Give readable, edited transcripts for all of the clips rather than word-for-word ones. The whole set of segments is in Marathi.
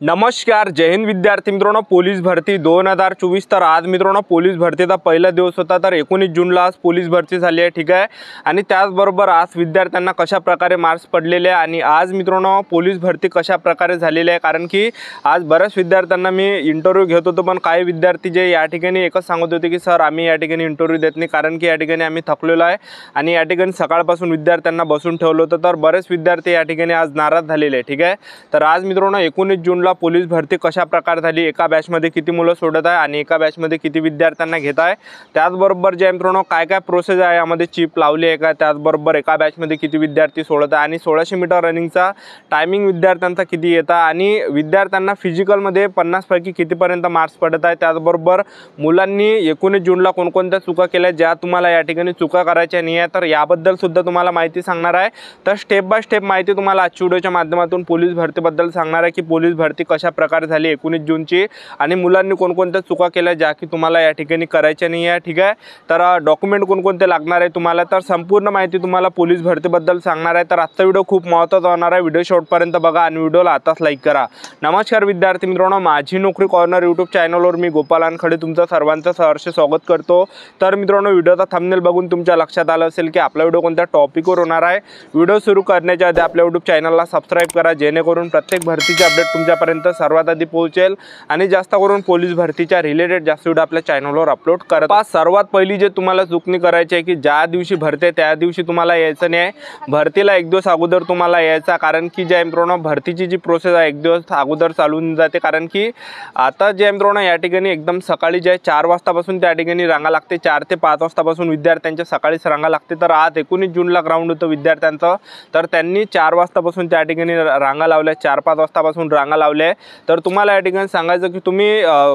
नमस्कार, जय हिंद विद्यार्थी मित्रांनो। पोलीस भरती 2024 तर आज मित्रांनो पोलीस भरतीचा पहिला दिवस होता। तर 19 जूनला आज पोलीस भरती झाली आहे, ठीक आहे। आणि त्याचबरोबर आज विद्यार्थ्यांना कशा प्रकारे मार्क्स पडलेले आहे आणि आज मित्रांनो पोलीस भरती कशा प्रकारे झालेली आहे, कारण की आज बऱ्याच विद्यार्थ्यांना मी इंटरव्ह्यू घेत होतो, पण काही विद्यार्थी जे या ठिकाणी एकच सांगत होते की सर आम्ही या ठिकाणी इंटरव्ह्यू देत नाही, कारण की या ठिकाणी आम्ही थकलेलो आहे आणि या ठिकाणी सकाळपासून विद्यार्थ्यांना बसून ठेवलं होतं। तर बरेच विद्यार्थी या ठिकाणी आज नाराज झालेले आहे, ठीक आहे। तर आज मित्रांनो 19 जूनला पोलीस भरती कशा प्रकारे झाली, एका बॅचमध्ये किती मुलं सोडत आहे आणि एका बॅचमध्ये किती विद्यार्थ्यांना घेत आहे, त्याचबरोबर जे मित्रांनो काय काय प्रोसेस आहे, यामध्ये चिप लावली आहे का, त्याचबरोबर एका बॅचमध्ये किती विद्यार्थी सोडत आहे आणि 1600 मीटर रनिंगचा टायमिंग विद्यार्थ्यांचा किती येत आहे आणि विद्यार्थ्यांना फिजिकलमध्ये 50 पैकी कितीपर्यंत मार्क्स पडत आहे, त्याचबरोबर मुलांनी 19 जूनला कोणकोणत्या चुका केल्या ज्या तुम्हाला या ठिकाणी चुका करायच्या नाही आहे, तर याबद्दल सुद्धा तुम्हाला माहिती सांगणार आहे। तर स्टेप बाय स्टेप माहिती तुम्हाला आजच्या व्हिडिओच्या माध्यमातून पोलीस भरतीबद्दल सांगणार आहे की पोलीस भरती कशा प्रकारे झाली 19 जूनची आणि मुलांनी कोणकोणत्या चुका केल्या ज्या की तुम्हाला या ठिकाणी करायच्या नाही आहे, ठीक आहे। तर डॉक्युमेंट कोणकोणते लागणार आहे तुम्हाला, तर संपूर्ण माहिती तुम्हाला पोलीस भरतीबद्दल सांगणार आहे। तर आजचा व्हिडिओ खूप महत्त्वाचा होणार आहे, व्हिडिओ शेवटपर्यंत बघा आणि व्हिडिओला आताच लाईक करा। नमस्कार विद्यार्थी मित्रांनो, माझी नोकरी कॉर्नर यूट्यूब चॅनलवर मी गोपाल वानखडे तुमचं सर्वांचं सहर्ष स्वागत करतो। तर मित्रांनो व्हिडिओचा थंबनेल बघून तुमच्या लक्षात आलं असेल की आपला व्हिडिओ कोणत्या टॉपिकवर होणार आहे। व्हिडिओ सुरू करण्याच्या आधी आपल्या यूट्यूब चॅनलला सबस्क्राइब करा, जेणेकरून प्रत्येक भरतीचे अपडेट तुमच्यापर्यंत सर्वात आधी पोहोचेल आणि जास्त करून पोलीस भरतीच्या रिलेटेड जास्त व्हिडिओ आपल्या चॅनलवर अपलोड करत। सर्वात पहिली जे तुम्हाला चुकणी करायची आहे की ज्या दिवशी भरती त्या दिवशी तुम्हाला यायचं नाही, भरतीला एक दिवस अगोदर तुम्हाला यायचा, कारण की जे मित्रांनो भरतीची जी प्रोसेस आहे एक दिवस अगोदर चालून जाते, कारण की आता जे मित्रांनो या ठिकाणी एकदम सकाळी जे 4 वाजतापासून त्या ठिकाणी रांगा लागते, 4 ते 5 वाजतापासून विद्यार्थ्यांच्या सकाळीच रांगा लागते। तर आज 19 जूनला ग्राउंड होतं विद्यार्थ्यांचं, तर त्यांनी 4 वाजतापासून त्या ठिकाणी रांगा लावल्या, 4-5 वाजतापासून रांगा लावल्या। तर तुम्हाला या ठिकाणी सांगायचं की तुम्ही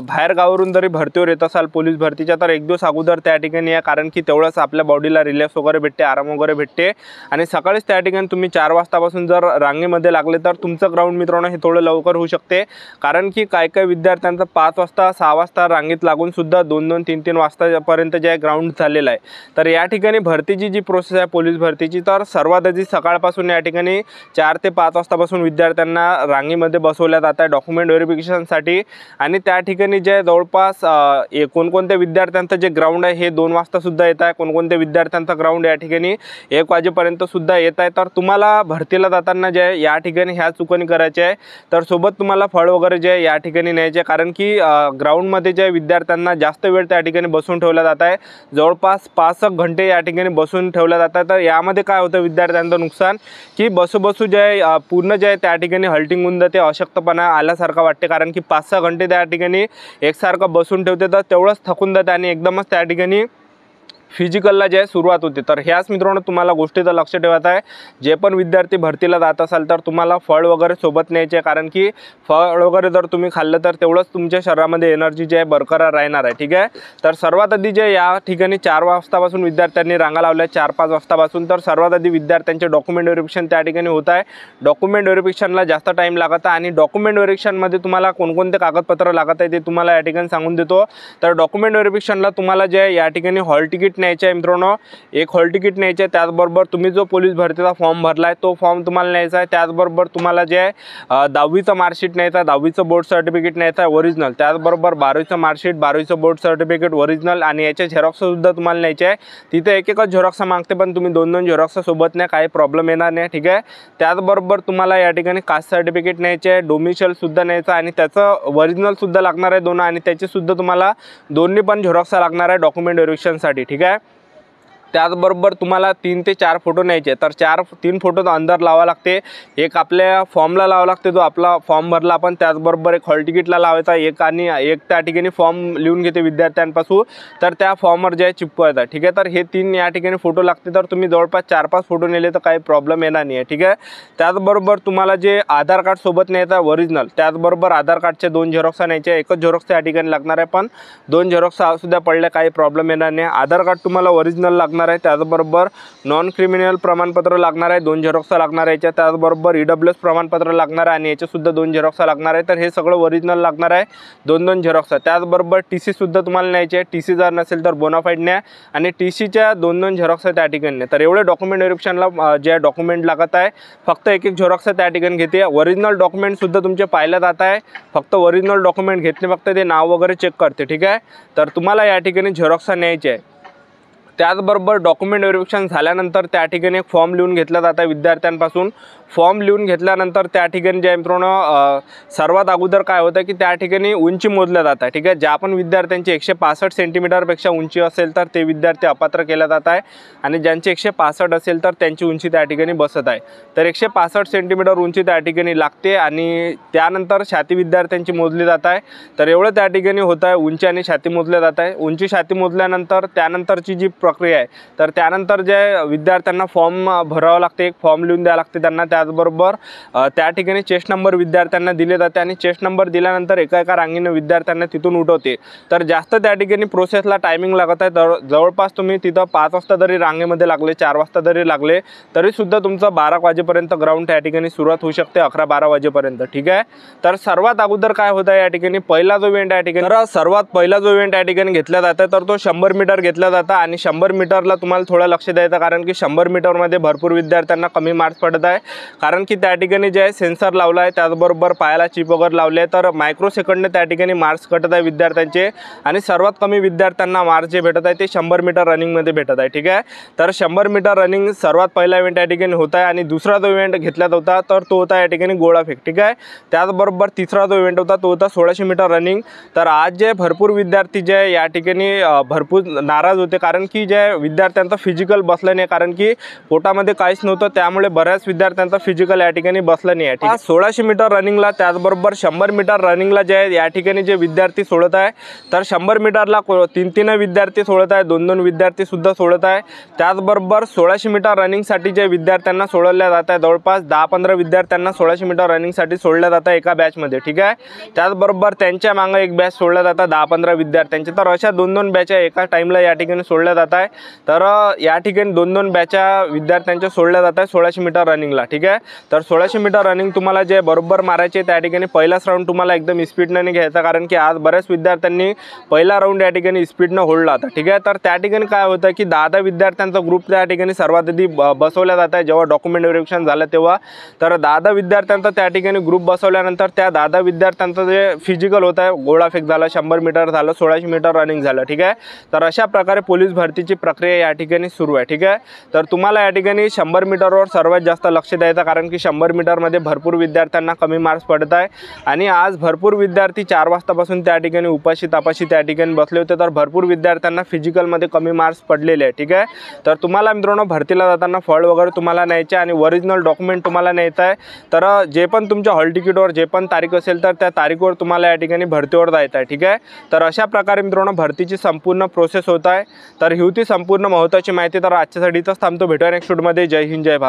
बाहेर गावावरून जरी भरतीवर येत असाल पोलीस भरतीच्या, तर एक दिवस अगोदर त्या ठिकाणी या, कारण की तेवढंच आपल्या बॉडीला रिलॅक्स वगैरे भेटते, आराम वगैरे भेटते आणि सकाळीच त्या ठिकाणी तुम्ही 4 वाजतापासून जर रांगेमध्ये लागले तर तुमचं ग्राउंड मित्रांनो हे थोडं लवकर होऊ शकते, कारण की काय काय विद्यार्थ्यांचं 5 वाजता 6 वाजता रांगेत लागून सुद्धा 2-2, 3-3 वाजतापर्यंत जे ग्राउंड झालेलं आहे। तर या ठिकाणी भरतीची जी प्रोसेस आहे पोलीस भरतीची, तर सर्वात आधी सकाळपासून या ठिकाणी 4 ते 5 वाजतापासून विद्यार्थ्यांना रांगेमध्ये बसवल्या जात आहे डॉक्युमेंट व्हेरिफिकेशनसाठी। आणि त्या ठिकाणी जे जवळपास कोणकोणत्या विद्यार्थ्यांचं जे ग्राउंड आहे हे 2 वाजता सुद्धा येत आहे, कोणकोणत्या विद्यार्थ्यांचं ग्राउंड या ठिकाणी 1 वाजेपर्यंत सुद्धा येत आहे। तर तुम्हाला भरतीला जाताना जे या ठिकाणी ह्या चुकणी करायची आहे, तर सोबत तुम्हाला फळ वगैरे जे या ठिकाणी न्यायचे, कारण की ग्राउंडमध्ये जे विद्यार्थ्यांना जास्त वेळ त्या ठिकाणी बसून ठेवला जात आहे, जवळपास 5 घंटे या ठिकाणी बसून ठेवलं जात आहे। तर यामध्ये काय होतं विद्यार्थ्यांचं नुकसान की बसू जे पूर्ण जे त्या ठिकाणी हल्टिंग होऊन जाते, अशक्तपणा आल्यासारखं वाटते, कारण की 5-6 घंटे त्या ठिकाणी एकसारखं बसून ठेवते, तर तेवढंच थकून जाते आणि एकदमच त्या ठिकाणी फिजिकलला जे सुरुवात होते। तर ह्याच मित्रांनो तुम्हाला गोष्टीचं लक्ष ठेवायचं आहे, जे पण विद्यार्थी भरतीला जात असाल तर तुम्हाला फळ वगैरे सोबत न्यायचे, कारण की फळ वगैरे जर तुम्ही खाल्लं तर तेवढंच तुमच्या शरीरामध्ये एनर्जी जे आहे बरकरार राहणार आहे, ठीक आहे। तर सर्वात आधी जे या ठिकाणी 4 वाजतापासून विद्यार्थ्यांनी रांगा लावल्या, 4-5 वाजतापासून, तर सर्वात आधी विद्यार्थ्यांचे डॉक्युमेंट व्हेरिफिकेशन त्या ठिकाणी होत आहे। डॉक्युमेंट व्हेरिफिकेशनला जास्त टाईम लागत आहे आणि डॉक्युमेंट व्हेरिफिकेशनमध्ये तुम्हाला कोणकोणते कागदपत्र लागत आहे ते तुम्हाला या ठिकाणी सांगून देतो। तर डॉक्युमेंट व्हेरिफिकेशनला तुम्हाला जे या ठिकाणी हॉल तिकीट न्यायचे आहे मित्रांनो, एक हॉल तिकीट न्यायचे आहे, त्याचबरोबर तुम्ही जो पोलीस भरतीचा फॉर्म भरला आहे तो फॉर्म तुम्हाला न्यायचा आहे, त्याचबरोबर तुम्हाला जे 10वीचं मार्कशीट न्यायचं आहे, 10वीचं बोर्ड सर्टिफिकेट न्यायचं आहे ओरिजिनल, त्याचबरोबर 12वीचं मार्कशीट, 12वीचं बोर्ड सर्टिफिकेट ओरिजिनल आणि याचे झेरॉक्स सुद्धा तुम्हाला न्यायचे आहे। तिथे एक-एकच झेरॉक्स मागते, पण तुम्ही 2-2 झेरॉक्स सोबत न्या, काही प्रॉब्लेम येणार नाही, ठीक आहे। त्याचबरोबर तुम्हाला या ठिकाणी कास्ट सर्टिफिकेट न्यायचे आहे, डोमिसाइल सुद्धा न्यायचं आणि त्याचं ओरिजिनल सुद्धा लागणार आहे 2 आणि त्याचे सुद्धा तुम्हाला दोन्ही पण झेरॉक्स लागणार आहे डॉक्युमेंट व्हेरिफिकेशनसाठी, ठीक आहे। त्याचबरोबर तुम्हाला 3 ते 4 फोटो न्यायचे, तर 3 फोटो तर अंदर लावा लागते, एक आपल्या फॉर्मला लावा लागते जो आपला फॉर्म भरला आपण, त्याचबरोबर एक हॉल तिकीटला लावायचा एक आणि एक त्या ठिकाणी फॉर्म लिहून घेते विद्यार्थ्यांपासून, तर त्या फॉर्मवर जे चिपकवायचा, ठीक आहे। तर हे 3 या ठिकाणी फोटो लागते, तर तुम्ही जवळपास 4-5 फोटो नेले तर काही प्रॉब्लेम येणार नाही आहे, ठीक आहे। त्याचबरोबर तुम्हाला जे आधार कार्ड सोबत न्यायचा ओरिजिनल, त्याचबरोबर आधार कार्डचे 2 झेरॉक्स न्यायचे, एकच झेरॉक्स त्या ठिकाणी लागणार आहे, पण 2 झेरॉक्स सुद्धा पडले काही प्रॉब्लेम येणार नाही। आधार कार्ड तुम्हाला ओरिजिनल लागणार लागणार आहे, त्याचबरोबर नॉन क्रिमिनल प्रमाणपत्र लागणार आहे, 2 झेरॉक्स लागणार आहे याच्या, त्याचबरोबर EWS प्रमाणपत्र लागणार आहे आणि याच्यासुद्धा 2 झेरॉक्स लागणार आहे। तर हे सगळं ओरिजिनल लागणार आहे, 2-2 झेरॉक्स। त्याचबरोबर TC सुद्धा तुम्हाला न्यायचे आहे, TC जर नसेल तर बोनाफाईड न्या आणि TCच्या 2-2 झेरॉक्स त्या ठिकाणी न्या। तर एवढे डॉक्युमेंट व्हेरिफिकेशनला जे डॉक्युमेंट लागत आहे फक्त एक झेरॉक्स त्या ठिकाणी घेते। ओरिजिनल डॉक्युमेंट सुद्धा तुमचे पाहिलं जात आहे, फक्त ओरिजिनल डॉक्युमेंट घेतले, फक्त ते नाव वगैरे चेक करते, ठीक आहे। तर तुम्हाला या ठिकाणी झेरॉक्स न्यायचे आहे। त्याचबरोबर डॉक्युमेंट व्हेरिफिकेशन झाल्यानंतर त्या ठिकाणी एक फॉर्म लिहून घेतला जात आहे विद्यार्थ्यांपासून। फॉर्म लिहून घेतल्यानंतर त्या ठिकाणी जे मित्रांनो सर्वात अगोदर काय होतं की त्या ठिकाणी उंची मोजल्या जात आहे, ठीक आहे। ज्या पण विद्यार्थ्यांची 165 सेंटीमीटरपेक्षा उंची असेल तर ते विद्यार्थी अपात्र केला जात आहे आणि ज्यांची 165 असेल तर त्यांची उंची त्या ठिकाणी बसत आहे। तर 165 सेंटीमीटर उंची त्या ठिकाणी लागते आणि त्यानंतर छाती विद्यार्थ्यांची मोजली जात आहे। तर एवढं त्या ठिकाणी होत आहे, उंची आणि छाती मोजल्या जात आहे। उंची छाती मोजल्यानंतर त्यानंतरची जी प्रक्रिया आहे, तर त्यानंतर जे विद्यार्थ्यांना फॉर्म भरावा लागते, एक फॉर्म लिहून द्यावा लागते त्यांना। त्याचबरोबर त्या ठिकाणी चेस्ट नंबर विद्यार्थ्यांना दिले जाते आणि चेस्ट नंबर दिल्यानंतर एका एका रांगेने विद्यार्थ्यांना तिथून उठवते। तर जास्त त्या ठिकाणी प्रोसेसला टायमिंग लागत आहे, तर जवळपास तुम्ही तिथं 5 वाजता जरी रांगेमध्ये लागले, 4 वाजता जरी लागले तरीसुद्धा तुमचं 12 वाजेपर्यंत ग्राउंड त्या ठिकाणी सुरुवात होऊ शकते, 11-12 वाजेपर्यंत, ठीक आहे। तर सर्वात अगोदर काय होतं या ठिकाणी, पहिला जो इव्हेंट या ठिकाणी, तर सर्वात पहिला जो इव्हेंट या ठिकाणी घेतला जातं तर तो 100 मीटर घेतला जातं आणि 100 मीटरला तुम्हाला थोडं लक्ष द्यायचं, कारण की 100 मीटरमध्ये भरपूर विद्यार्थ्यांना कमी मार्क्स पडत आहे, कारण की त्या ठिकाणी जे आहे सेन्सर लावला आहे, त्याचबरोबर पायाला चिप वगैरे लावले आहे, तर मायक्रो सेकंडने त्या ठिकाणी मार्क्स कटत आहे विद्यार्थ्यांचे आणि सर्वात कमी विद्यार्थ्यांना मार्क्स जे भेटत आहे ते 100 मीटर रनिंगमध्ये भेटत आहे, ठीक आहे। तर 100 मीटर रनिंग सर्वात पहिला इव्हेंट या ठिकाणी होत आहे आणि दुसरा जो इव्हेंट घेतला होता तर तो होता या ठिकाणी गोळाफेक, ठीक आहे। त्याचबरोबर तिसरा जो इव्हेंट होता तो होता 1600 मीटर रनिंग। तर आज जे भरपूर विद्यार्थी जे या ठिकाणी भरपूर नाराज होते, कारण की जे विद्यार्थ्यांचं फिजिकल बसलं नाही, कारण की पोटामध्ये काहीच नव्हतं, त्यामुळे बऱ्याच विद्यार्थ्यांचं फिजिकल या ठिकाणी बसलं नाही आहे। 1600 मीटर रनिंगला त्याचबरोबर 100 मीटर रनिंगला जे या ठिकाणी जे विद्यार्थी सोडत आहे, तर 100 मीटरला 3-3 विद्यार्थी सोडत आहे, 2-2 विद्यार्थी सुद्धा सोडत आहे। त्याचबरोबर 1600 मीटर रनिंगसाठी जे विद्यार्थ्यांना सोडल्या जात आहे, जवळपास 10-15 विद्यार्थ्यांना 1600 मीटर रनिंगसाठी सोडल्या जातं एका बॅचमध्ये, ठीक आहे। त्याचबरोबर त्यांच्या मागे एक बॅच सोडल्या जातात 10-15 विद्यार्थ्यांचे, तर अशा 2-2 बॅचा एका टाईमला या ठिकाणी सोडल्या जात आहे। तर या ठिकाणी 2-2 बॅचा विद्यार्थ्यांच्या सोडल्या जात आहे 1600 मीटर रनिंगला, ठीक आहे। तर 1600 मीटर रनिंग तुम्हाला जे बरोबर मारायचे त्या ठिकाणी पहिलाच राऊंड तुम्हाला एकदम स्पीडने नाही घ्यायचा, कारण की आज बऱ्याच विद्यार्थ्यांनी पहिला राऊंड या ठिकाणी स्पीडनं होल्डला होता, ठीक आहे। तर त्या ठिकाणी काय होतं की 10 विद्यार्थ्यांचा ग्रुप त्या ठिकाणी सर्वात आधी बसवला जात आहे जेव्हा डॉक्युमेंट व्हेरिफिकेशन झालं तेव्हा। तर 10 विद्यार्थ्यांचा त्या ठिकाणी ग्रुप बसवल्यानंतर त्या 10 विद्यार्थ्यांचं जे फिजिकल होत आहे, गोळाफेक झालं, 100 मीटर झालं, 1600 मीटर रनिंग झालं, ठीक आहे। तर अशा प्रकारे पोलीस भरतीची प्रक्रिया या ठिकाणी सुरू आहे, ठीक आहे। तर तुम्हाला या ठिकाणी 100 मीटरवर सर्वात जास्त लक्ष द्यायचं, कारण की 100 मीटरमध्ये भरपूर विद्यार्थ्यांना कमी मार्क्स पडत आहे आणि आज भरपूर विद्यार्थी 4 वाजतापासून त्या ठिकाणी उपाशी तापाशी त्या ठिकाणी बसले होते, तर भरपूर विद्यार्थ्यांना फिजिकलमध्ये कमी मार्क्स पडलेले आहे, ठीक आहे। तर तुम्हाला मित्रांनो भरतीला जाताना फळ वगैरे तुम्हाला न्यायचे आणि ओरिजिनल डॉक्युमेंट तुम्हाला न्यायचं आहे। तर जे पण तुमच्या हॉल तिकीटवर जे पण तारीख असेल तर त्या तारीखवर तुम्हाला या ठिकाणी भरतीवर जायचं आहे, ठीक आहे। तर अशा प्रकारे मित्रांनो भरतीची संपूर्ण प्रोसेस होत आहे। तर ही होती संपूर्ण महत्त्वाची माहिती। तर आजच्यासाठी इथंच थांबतो, भेटूया नेक्स्ट व्हिडिओमध्ये। जय हिंद, जय भारत।